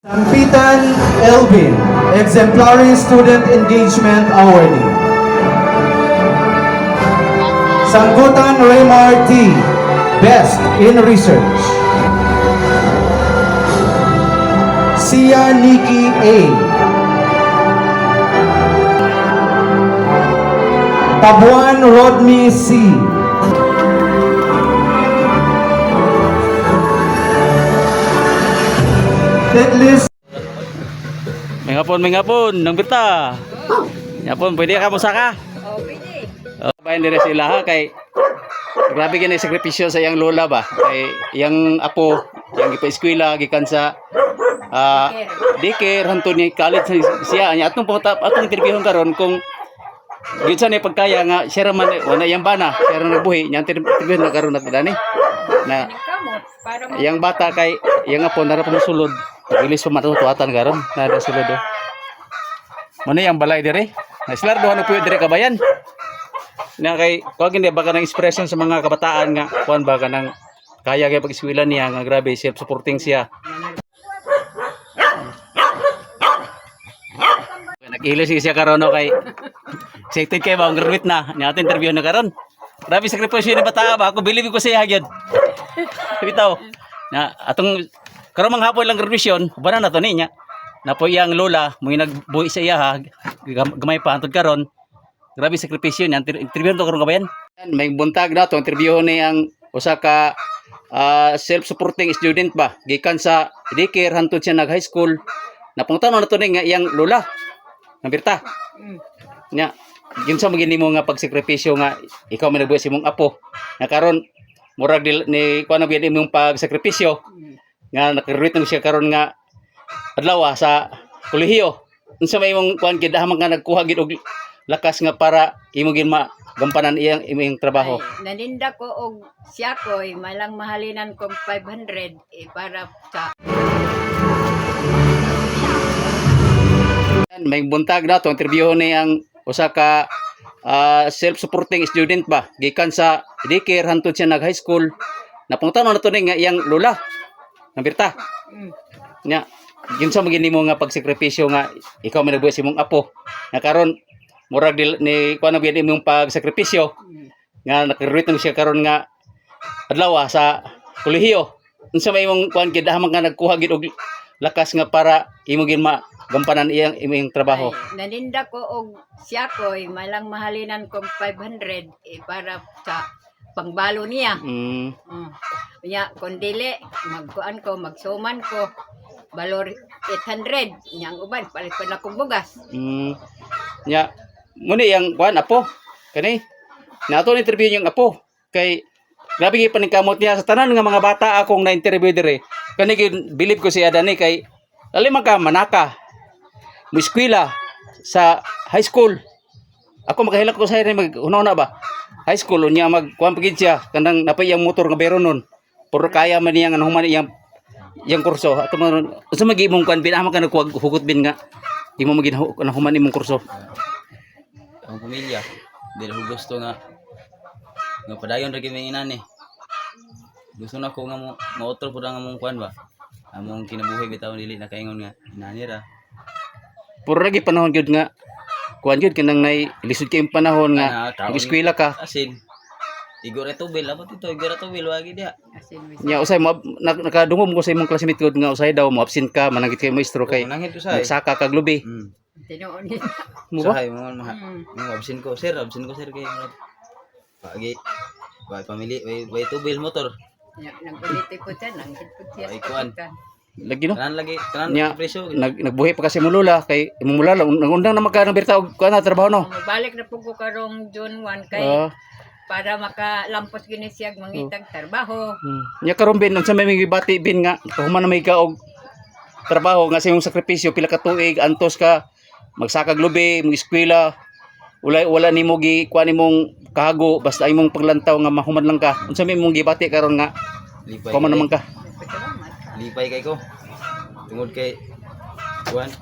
Sampitan Elvin, Exemplary Student Engagement Awardee. Sanggutan Raymar T, Best in Research. Sia Nikki A. Tabuan Rodney C. Deadlist May ngapon, nang bita. Ngapon, pwede ka mo saka? Oh, pwede. Bayan dire sila ha, kay grabe gini sakripisyo sa iyang lola ba? Kay iyang apo, iyang ipa-eskwela, gikan sa daycare, hantun ni college siya. Anya atong interviewon karon kung gid sa ni pagkaya nga siya raman wala iyang bana, siya ra nagbuhi, nya interviewon na karon natin ani. Na Kamot, para iyang bata kay iyang apo nara pa mosulod. Ilis pa matutuatan karon, nara sulod do. Mano yang balay dire? Naslardohan na po dire kabayan. Na kay kuwag hindi baka ng expression sa mga kabataan nga kuan ba kanang kaya kay pag-eskwela niya nga grabe self-supporting siya. Nag-ilis siya karon no kay excited kay ba ang graduate na. Ni ato interview na karon. Grabe sakripisyo ni bata ba ako believe ko siya gyud. Bitaw. Na atong karon manghapon lang graduation, bana na to niya. Na po iyang lola mo nagbuhi sa iya ha, gamay pa antod karon. Grabe sakripisyo niya. Interview to karon kabayan. May buntag na to interview ni ang usa ka self-supporting student ba gikan sa daycare hantod siya nag high school. Napungtan na to ni nga iyang lola. Nabirta. Nya ginsa magini mo nga pagsakripisyo nga ikaw may nagbuhi sa imong apo. Na karon murag ni kuan na imong pagsakripisyo nga nakagraduate na siya karon nga adlaw sa kolehiyo. Unsa may imong kuan gid hamang nga nagkuha gid og lakas nga para imo gid magampanan iyang imong trabaho. Ay, naninda ko og siya ko'y malang mahalinan kong 500 para sa May buntag na to interview ni ang usa ka self-supporting student ba gikan sa daycare hantod siya nag high school. Napungtan na to ni nga iyang lola. Nabirta. Nya ginsa magini mo nga pagsakripisyo nga ikaw may nagbuhi sa imong apo. Na karon murag ni kuan na imong pagsakripisyo nga nakagraduate na siya karon nga adlaw sa kolehiyo. Unsa may imong kuan gid hamang nga nagkuha gid og lakas nga para imo gid magampanan iyang imong trabaho. Ay, naninda ko og siya ko'y malang mahalinan kong 500 para sa pangbalo niya. Nya kun dili magkuan ko magsuman ko balor 800 nya ang uban palit pa na kong bugas. Nya muna yang kuan apo kani nato ni interview yung apo kay grabe gyud paningkamot niya sa tanan nga mga bata akong na-interview dire kani gyud believe ko si Adani kay dali man ka manaka mo eskwela sa high school. Ako makahilak ko sa mag una ba high school unya mag kuan pagid siya kanang napay yang motor nga bayron nun puro kaya man niya nga human yang kurso ato man sa mag-imong kuan binama ka nagkuha hugot bin nga imo magin human imong kurso. Ang pamilya dili ko gusto nga padayon ra gyud may inani. Gusto na ko nga maotro pud ang among kuan ba. Among kinabuhi bitaw dili na kaingon nga inani ra. Puro lagi panahon gyud nga kuan gyud kanang nay lisod kay panahon nga nag-eskwela ka. Asin. Igor eto bil abot ito igor eto bil wagi dia. Nya usay mo nakadungom ko sa imong classmate gud nga usay daw mo absent ka managit kay maestro kay Manangit usay. nagsaka ka glubi. Tinuon ni. Mo ba? Usahay mo absent ko sir kay pagi. Way pamili way to bil motor. Nya naguliti ko siya nang hitput siya. Ay, kuan. Lagi no. Tanan Nya presyo. nagbuhi pa kasi mo lola kay imong lola nangundang na magka ng birta og kuan na trabaho no. Balik na po ko karong June 1 kay para makalampos gini siya mangitag trabaho. Nya karon bin unsa may migibati bin nga human na may ka og trabaho nga sa imong sakripisyo pila ka tuig antos ka magsaka glubi mo eskwela wala nimo gi kuan imong kahago basta imong paglantaw nga mahuman lang ka unsa may imong gibati karon nga Lipay. kuman naman ka. Lipay kay ko. Tungod kay kuan.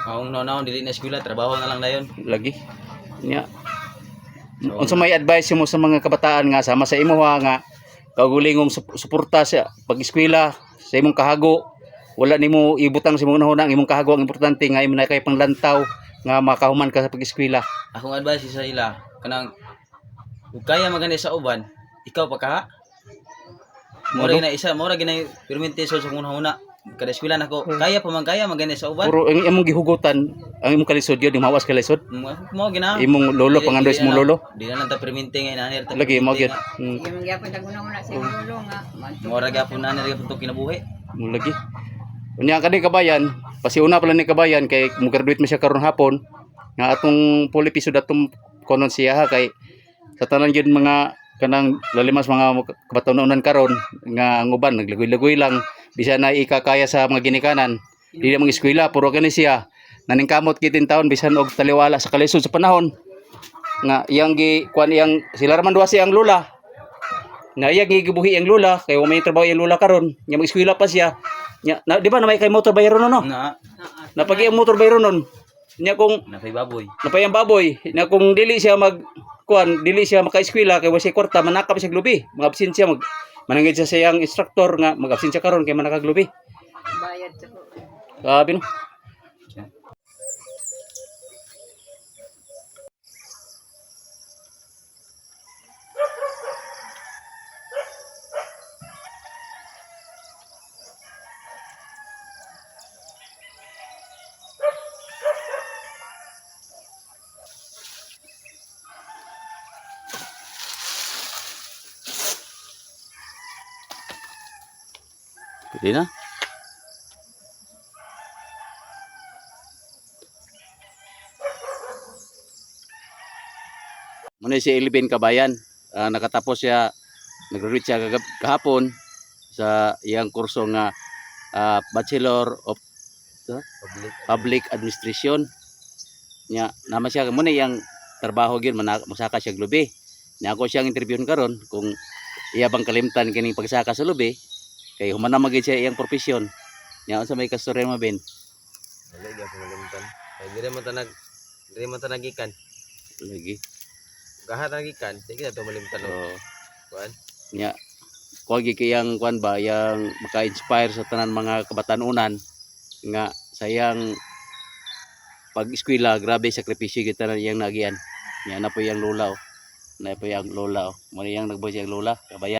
Maong nonaon dili na eskwela trabaho na lang dayon. Lagi nya unsa may advice mo sa mga kabataan nga sama sa imo nga kaugulingong suporta sa pag-eskwela sa imong kahago wala nimo ibutang sa imong una ang imong kahago ang importante nga imo na kay panglantaw nga makahuman ka sa pag-eskwela. Akong advice sa ila kanang ug kaya magani sa uban, ikaw pa ka. Mura na isa, mura ginay permentation sa kung una. Kada eskwela nako, kaya pa man kaya magani sa uban. Puro ang imong gihugutan, ang imong kalisod gyud, yung mawas kalisod. Mo gina. Imong lolo pangandoy sa imong lolo. Di na lang ta permente nga inanir ta. Lagi mo gyud. Sige mangyapon tag una sa ulo nga. Mura gyapon na nila gyapon kinabuhi. Mo lagi. Unya kani kabayan, pasiuna pala ni kabayan kay mo graduate man siya karon hapon. Nga atong full episode atong konon siya ha kay sa tanan gyud mga kanang lalimas mga kabataw-unan karon nga ang uban naglagoy-lagoy lang bisan na ikakaya sa mga ginikanan di na mga eskwela puro kani siya naningkamot kitin taon bisan og taliwala sa kalisod sa panahon nga iyang gi kuan iyang sila raman duwa siyang lola nga iyang gibuhi ang lola kay wa may trabaho ang lola karon nya mag eskwela pa siya nya di ba na may kay motor bayro no Na napagi ang motor bayro nun nya kung napay baboy. napayang baboy na kung dili siya dili siya maka-eskwela kay wala siya kwarta manakap siya glubi mag-absensya manangid siya sa iyang instructor nga mag-absensya karon kay manakaglubi Bayad sa grabe no. Pwede na. Muna si Elvin Kabayan. Nakatapos siya, nag-graduate siya kahapon sa iyang kurso nga Bachelor of Public Administration. Nya naman siya muna iyang trabaho gyud masaka siya lubi. Nya ako siyang interviewon karon kung iya bang kalimtan kining pagsaka sa lubi kay humana magid siya iyang profesyon. Nya unsa may kastorya mo Ben? Wala gyapon malimtan. Kay dire man ta nagikan. Lagi. Gahat nagikan, sige na to malimtan. So, Kuan. nya kuwag kayang kuan ba yang maka-inspire sa tanan mga kabatanunan nga sayang pag-eskwela grabe sakripisyo kita na iyang nagian nya na po yang lola na po yang lola mo yang nagboy siyang lola kabayan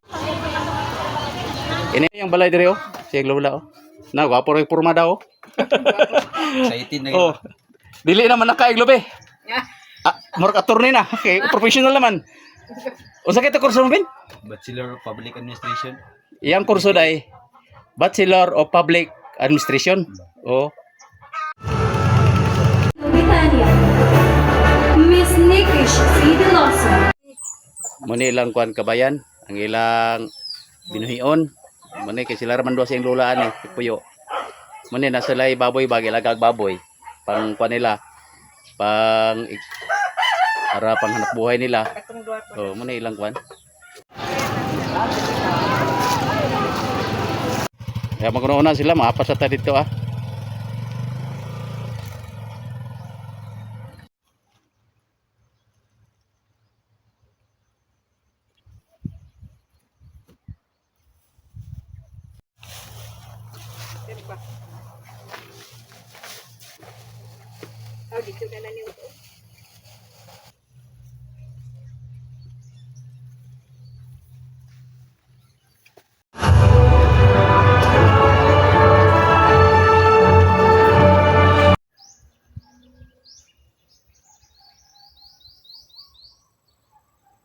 ini yang balay dire siyang lola na gwapo ray porma daw Excited na oh dili naman nakaig lobe murag attorney na okay professional naman unsa kay ta kurso mo Ben? Bachelor of Public Administration. Iyang kurso day Bachelor of Public Administration. Oh. Britannia. Miss Nikish C. Delosa. Muni ilang kuan kabayan, ang ilang binuhion. Muni kay sila raman duwa sa iyang lola ani, puyo. Muni nasa lay baboy bagi lagag baboy. Pang kuan nila. Para panghanap buhay nila. Oh, muni ilang kuan. Kaya magkunuunan sila, maapas sa ta dito ah.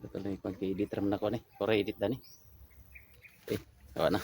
Ito na yung pag-edit ram na ko ni. Para edit na ni. Eh, kawa na.